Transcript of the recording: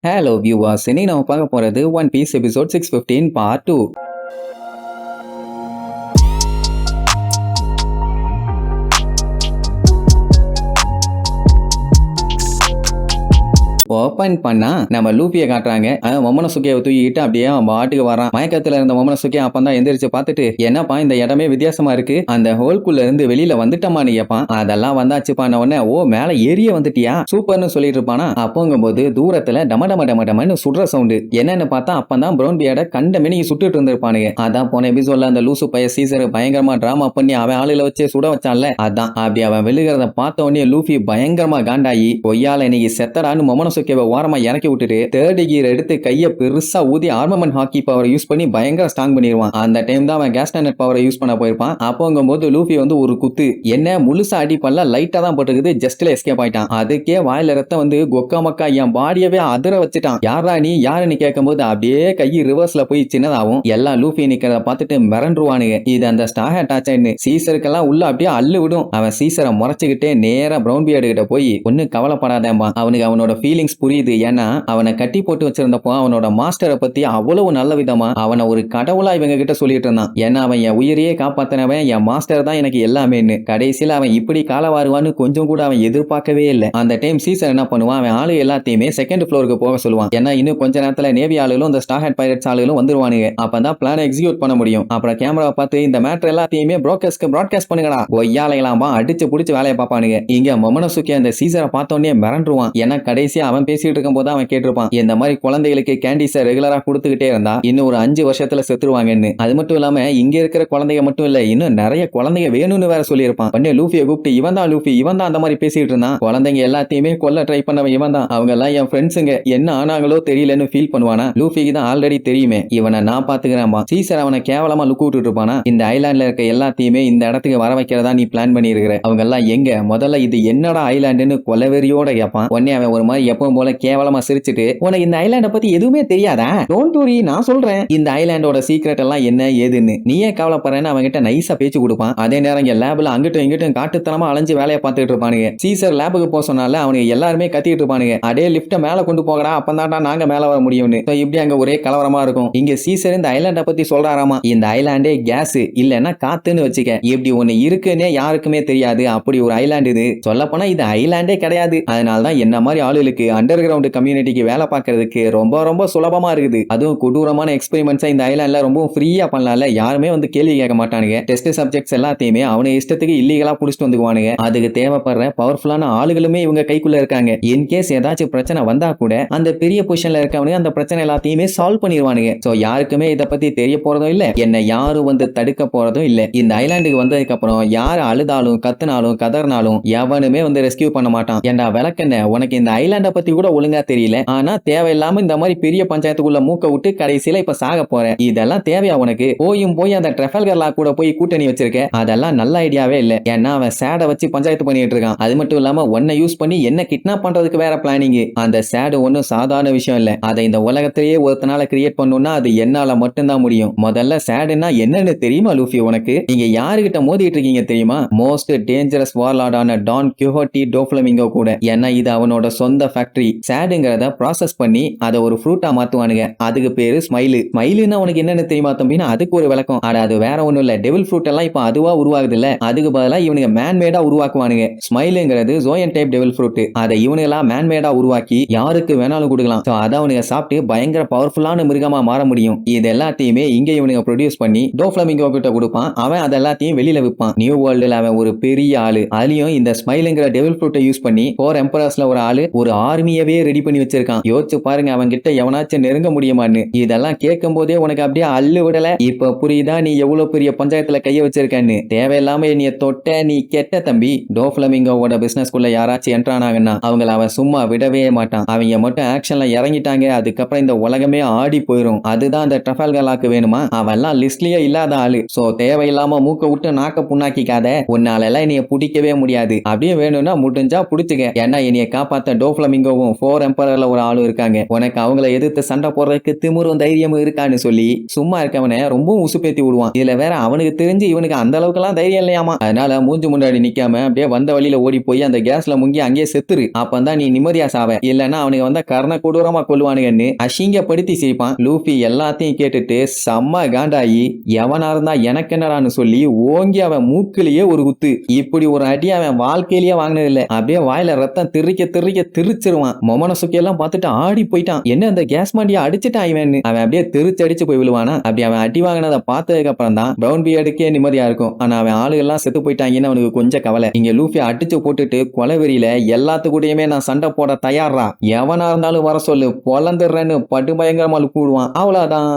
Hello viewers, இன்னைக்கு நம்ம பார்க்க போறது one piece episode 615 part 2. Open பண்ணா நம்ம லூபியை காட்டுறாங்க. மொமனசுக்கியை தூக்கிட்டு அப்படியே அவன் பாட்டுக்கு வரான். மயக்கத்துல இருந்த மொமனசுக்கி அப்பதான் எந்திரிச்சு பார்த்துட்டு, என்னப்பா இந்த இடமே வித்தியாசமா இருக்கு, அந்த ஹோல்குள்ள இருந்து வெளியில வந்துட்டமா நீ கேப்பான். அதெல்லாம் வந்தாச்சுப்பான உடனே, ஓ மேல ஏறிய வந்துட்டியா சூப்பர்னு சொல்லிட்டு இருப்பானா. அப்போங்கும் போது தூரத்துல டம டம டம டமன்னு சுடுற சவுண்டு என்னன்னு பார்த்தா அப்பதான் பிரவுன் பியர்ட கண்ட மினிக்கு சுட்டுட்டு இருந்திருப்பானுங்க. அதான் போன எபிசோட்ல அந்த லூசு பைய சீசர் பயங்கரமா டிராமா பண்ணி அவன் ஆளுல வச்சு சுட வச்சான்ல, அதான் அப்படி அவன் விழுகிறத பார்த்த உடனே லூபி பயங்கரமா காண்டாயி, பொய்யால இன்னைக்கு செத்தடான்னு மொமனசுக்கியை ஓரமா இறக்கி விட்டுட்டு தேர்ட் கியர் எடுத்து கைய பெருசா ஊதி ஆர்மமெண்ட் ஹாக்கி பவரை யூஸ் பண்ணி பயங்கர ஸ்ட்ராங் பண்ணிடுவான். அந்த டைம் தான் அவன் கேஸ்டனட் பவரை யூஸ் பண்ண போயிருப்பான். அப்போங்கும் போது லூபி வந்து ஒரு குத்து என்ன முழுசா அடி பண்ணல, லைட்டா தான் போட்டுக்குது, ஜஸ்ட்ல எஸ்கேப் ஆயிட்டான். அதுக்கே வாயில ரத்தம் வந்து கொக்கா மக்கா என் பாடியவே அதிர வச்சுட்டான். யாரா நீ யாருன்னு கேட்கும் போது அப்படியே கை ரிவர்ஸ்ல போய் சின்னதாகும். எல்லாம் லூபி நிக்கிறத பார்த்துட்டு மிரண்டுருவானுங்க. இது அந்த ஸ்டார் அட்டாச்சான்னு சீசருக்கெல்லாம் உள்ள அப்படியே அள்ளு விடும். அவன் சீசரை முறைச்சுக்கிட்டே நேரா பிரவுன் பியர்டு கிட்ட போய் ஒன்னும் கவலைப்படாதேம்பா, அவனுக்கு அவனோட ஃபீலிங்ஸ் புரியுது. ஏன்னா அவனை கட்டி போட்டு வச்சிருந்தப்போ அவனோட மாஸ்டரை பத்தி அவ்வளவு நல்ல விதமா அவனை ஒரு கடவுளா இவங்க கிட்ட சொல்லிட்டு இருந்தான். ஏன்னா அவன் என் உயிரையே காப்பாத்தினவன், என் மாஸ்டர் தான் எனக்கு எல்லாமேன்னு. கடைசியில அவன் இப்படி காலவாருவான்னு கொஞ்சம் கூட அவன் எதிர்பார்க்கவே இல்லை. அந்த டைம் சீசர் என்ன பண்ணுவான், அவன் ஆளு எல்லாத்தையுமே செகண்ட் ஃப்ளோருக்கு போக சொல்லுவான். ஏன்னா இன்னும் கொஞ்ச நேரத்துல நேவி ஆளுகளும் இந்த ஸ்டார் ஹெட் பைரட்ஸ் ஆளுகளும் வந்துருவானுங்க. அப்பதான் பிளான் எக்ஸிக்யூட் பண்ண முடியும். அப்புறம் கேமராவை பார்த்து இந்த மேட்டர் எல்லாத்தையுமே ப்ராட்காஸ்ட் பண்ணுங்கடா, ஒய்யாலையெல்லாமா அடிச்சு புடிச்சு வேலையை பார்ப்பானுங்க. இங்க மொமனசுக்கி அந்த சீசரை பார்த்தோன்னே மிரண்டுருவான். ஏன்னா கடைசியா அவன் பேசிட்டு இருக்கும் போது அவன் கேட்டிருப்பான், இந்த மாதிரி குழந்தைகளுக்கு கேண்டிஸை ரெகுலரா கொடுத்துக்கிட்டே இருந்தா இன்னும் ஒரு 5 வருஷத்துல செத்துருவாங்கன்னு. அது மட்டும் இல்லாம இங்க இருக்கிற குழந்தைங்க மட்டும் இல்ல, இன்னும் நிறைய குழந்தைங்க வேணும்னு வேற சொல்லியிருப்பான். உடனே லூபியை கூப்பிட்டு, இவன் தான் லூபி, இவன் தான் அந்த மாதிரி பேசிட்டு இருந்தான், குழந்தைங்க எல்லாத்தையுமே கொல்ல ட்ரை பண்ணவன் இவன் தான், அவங்க எல்லாம் என் ஃப்ரெண்ட்ஸுங்க, என்ன ஆனாங்களோ தெரியலன்னு ஃபீல் பண்ணுவானா. லூபிக்கு தான் ஆல்ரெடி தெரியுமே, இவனை நான் பாத்துக்கிறேன்பா. சீசர் அவனை கேவலமா லுக்கு விட்டுட்டு இருப்பானா. இந்த ஐலாண்ட்ல இருக்க எல்லாத்தையுமே இந்த இடத்துக்கு வர வைக்கிறதா நீ பிளான் பண்ணி இருக்கிற, அவங்க எல்லாம் எங்க, முதல்ல இது என்னடா ஐலாண்டுன்னு கொலவெறியோட கேட்பான். உடனே அவன் ஒரு மாதிரி எப்பவும் போல கேவலமா சிரிச்சிட்டு, உனக்கு இந்த ஐலாண்ட பத்தி எதுவுமே தெரியாதா, டோன்ட் வரி நான் சொல்றேன் இந்த ஐலாண்டோட சீக்ரெட் எல்லாம் என்ன ஏதுன்னு, நீயே கவலைப்படுறேன்னு அவன்கிட்ட நைஸா பேச்சு கொடுப்பான். அதே நேரம் இங்க லேப்ல அங்கிட்டும் இங்கிட்டும் காட்டுத்தனமா அலைஞ்சு வேலையை பார்த்துட்டு இருப்பானுங்க. சீசர் லேபுக்கு போக சொன்னால அவனுக்கு எல்லாருமே கத்திட்டு இருப்பானுங்க, அடே லிப்ட மேல கொண்டு போகடா, அப்பதான்டா நாங்க மேல வர முடியும்னு. இப்படி அங்க ஒரே கலவரமா இருக்கும். இங்க சீசர் இந்த ஐலாண்ட பத்தி சொல்றாராமா, இந்த ஐலாண்டே கேஸ் இல்லன்னா காத்துன்னு வச்சுக்க, இப்படி ஒண்ணு இருக்குன்னே யாருக்குமே தெரியாது, அப்படி ஒரு ஐலாண்ட் இது. சொல்ல போனா இது ஐலாண்டே கிடையாது. அதனாலதான் என்ன மாதிரி ஆளுகளுக்கு அண்டர் கிரவுண்ட் கம்யூனிட்டிக்கு வேலை பார்க்கறதுக்கு ரொம்ப ரொம்ப சுலபமா இருக்குது. அதுவும் கொடூரமான எக்ஸ்பெரிமெண்ட்ஸை இந்த ஐலாண்ட்ல ரொம்ப ஃப்ரீயா பண்ணலாம்ல, யாருமே வந்து கேள்வி கேட்க மாட்டானுங்க. டெஸ்ட் சப்ஜெக்ட்ஸ் எல்லாத்தையுமே அவனை இஷ்டத்துக்கு இல்லீகலா புடிச்சிட்டு வந்துக்குவானுங்க. அதுக்கு தேவைப்படுற பவர்ஃபுல்லான ஆளுகளுமே இவங்க கைக்குள்ள இருக்காங்க. இன்கேஸ் ஏதாச்சும் பிரச்சனை வந்தா கூட அந்த பெரிய பொசிஷன்ல இருக்கவனுங்க அந்த பிரச்சனை எல்லாத்தையுமே சால்வ் பண்ணிடுவானுங்க. சோ யாருக்குமே இதை பத்தி தெரிய போறதும் இல்ல, என்ன யாரும் வந்து தடுக்க போறதும் இல்ல. இந்த ஐலாண்டுக்கு வந்ததுக்கு அப்புறம் யார் அழுதாலும் கத்துனாலும் கதறினாலும் எவனுமே வந்து ரெஸ்கியூ பண்ண மாட்டான். ஏண்டா விளக்கண்ண, உனக்கு இந்த ஐலாண்ட பத்தி கூட ஒழுங்கா தெரியல, ஆனா தேவையில்லாம இந்த மாதிரி பெரிய பஞ்சாயத்துக்குள்ள மூக்க விட்டு கடைசியில இப்ப சாக போற, இதெல்லாம் தேவையா உனக்கு? போய் அந்த ட்ரெஃபல்கர்லா கூட போய் கூட்டணி வச்சிருக்க, அதெல்லாம் நல்ல ஐடியாவே இல்ல. ஏன்னா அவன் சேட வச்சு பஞ்சாயத்து பண்ணிட்டு இருக்கான். அது மட்டும் இல்லாம உன்னை யூஸ் பண்ணி என்ன கிட்னாப் பண்றதுக்கு வேற பிளானிங். அந்த சேடு ஒன்னும் சாதாரண விஷயம் இல்ல, அதை இந்த உலகத்திலேயே ஒருத்தனால கிரியேட் பண்ணணும்னா அது என்னால மட்டும்தான் முடியும். முதல்ல சேடுன்னா என்னன்னு தெரியுமா லூஃபி உனக்கு? நீங்க யாருகிட்ட மோதிட்டு இருக்கீங்க தெரியுமா? மோஸ்ட் டேஞ்சரஸ் வார்லார்டான டான் கிஹோட்டி டோஃப்ளமிங்கோ கூட. ஏன்னா இது அவனோட சொந்த ஃபேக்டரி. சேடுங்கிறத ப்ராசஸ் பண்ணி அதை ஒரு ஃப்ரூட்டா மாத்துவானுங்க, அதுக்கு பேரு ஸ்மைலு. ஸ்மைலுன்னா உனக்கு என்னன்னு தெரியுமா தம்பினா, அதுக்கு ஒரு விளக்கம். அது வேற ஒண்ணும் இல்ல, டெவில் ஃப்ரூட் எல்லாம் இப்ப அதுவா உருவாகுது இல்ல, அதுக்கு பதிலா இவனுங்க மேன்மேடா உருவாக்குவானுங்க. ஸ்மைலுங்கிறது ஜோயன் டைப் டெவில் ஃப்ரூட், அதை இவனுங்களா மேன்மேடா உருவாக்கி யாருக்கு வேணாலும் கொடுக்கலாம். அதை அவனுங்க சாப்பிட்டு பயங்கர பவர்ஃபுல்லான மிருகமா மாற முடியும். இது எல்லாத்தையுமே இங்க இவனுங்க ப்ரொடியூஸ் பண்ணி டோஃப்ளமிங்கோ கிட்ட கொடுப்பான். அவன் அது எல்லாத்தையும் வெளியில விற்பான். நியூ வேர்ல்டுல அவன் ஒரு பெரிய ஆளு. அதுலயும் இந்த ஸ்மைலுங்கிற டெவில் ஃப்ரூட்டை யூஸ் பண்ணி 4 எம்பரர்ஸ்ல ஒரு ஆளு ஒரு ஆர்மியவே ரெடி பண்ணி வச்சிருக்கான். யோசிச்சு பாருங்க அவன் கிட்ட எவனாச்சும் நெருங்க முடியுமான்னு. இதெல்லாம் கேட்கும் போதே உனக்கு அப்படியே அள்ளு விடல. இப்ப புரியுதா நீ எவ்வளவு பெரிய பஞ்சாயத்துல கைய வச்சிருக்கன்னு? தேவையில்லாம என்னைய தொட்ட நீ கெட்ட தம்பி. டோஃப்ளமிங்கோவோட பிசினஸ்க்குள்ள யாராச்சும் என்ட்ரானாங்கன்னா அவங்கள அவன் சும்மா விடவே மாட்டான். அவங்க மட்டும் ஆக்ஷன்ல இறங்கிட்டாங்க, அதுக்கப்புறம் இந்த உலகமே ஆடி போயிரும். அதுதான் அந்த ட்ரஃபல்கர்லாக்கு வேணுமா? அவெல்லாம் லிஸ்ட்லயே இல்லாத ஆளு. சோ தேவையில்லாம மூக்க விட்டு நாக்க புண்ணாக்கிக்காத, உன்னால எல்லாம் என்னைய பிடிக்கவே முடியாது. அப்படியே வேணும்னா முடிஞ்சா புடிச்சுக்க. ஏன்னா என்னைய காப்பாத்த டோஃப்ளமிங்கோ ஹீரோவும் 4 எம்பரர்ல ஒரு ஆளும் இருக்காங்க. உனக்கு அவங்கள எதிர்த்து சண்டை போடுறதுக்கு திமிரும் தைரியமும் இருக்கான்னு சொல்லி சும்மா இருக்கவனை ரொம்பவும் உசுப்பேத்தி விடுவான். இதுல வேற அவனுக்கு தெரிஞ்சு இவனுக்கு அந்த அளவுக்கு எல்லாம் தைரியம் இல்லையாமா. அதனால மூஞ்சி முன்னாடி நிக்காம அப்படியே வந்த வழியில ஓடி போய் அந்த கேஸ்ல முங்கி அங்கேயே செத்துரு. அப்பந்தான் நீ நிம்மதியா சாவ. இல்லன்னா அவனுக்கு வந்த கர்ண கொடூரமா கொல்லுவானுங்கன்னு அசிங்கப்படுத்தி சிரிப்பான். லூஃபி எல்லாத்தையும் கேட்டுட்டு செம்ம காண்டாயி எவனா இருந்தா எனக்கு என்னடான்னு சொல்லி ஓங்கி அவன் மூக்கிலேயே ஒரு குத்து. இப்படி ஒரு அடி அவன் வாழ்க்கையிலேயே வாங்கினது இல்ல. அப்படியே வாயில ரத்தம் திரிக்க திரிக்க திரிச்சிருவான். மொமனசுக்கி எல்லாம் பார்த்துட்டு ஆடி போயிட்டான். என்ன அந்த கேஸ் மாண்டியா அடிச்சுட்டான் இவன். அவன் அப்படியே தெரிச்சடிச்சு போய் விழுவானா. அப்படி அவன் அடி வாங்கினதை பார்த்ததுக்கு அப்புறம் தான் பிரவுன் பியர்டுக்கே நிம்மதியா இருக்கும். ஆனா அவன் ஆளுகள்லாம் செத்து போயிட்டாங்கன்னு அவனுக்கு கொஞ்சம் கவலை. இங்க லூஃபி அடிச்சு போட்டுட்டு கொலவெறியில எல்லாத்துக்கூடயுமே நான் சண்டை போட தயாரா, எவனா இருந்தாலும் வர சொல்லு, பொலந்துடுறேன்னு படுபயங்கரமா கூடுவான். அவ்வளவுதான்.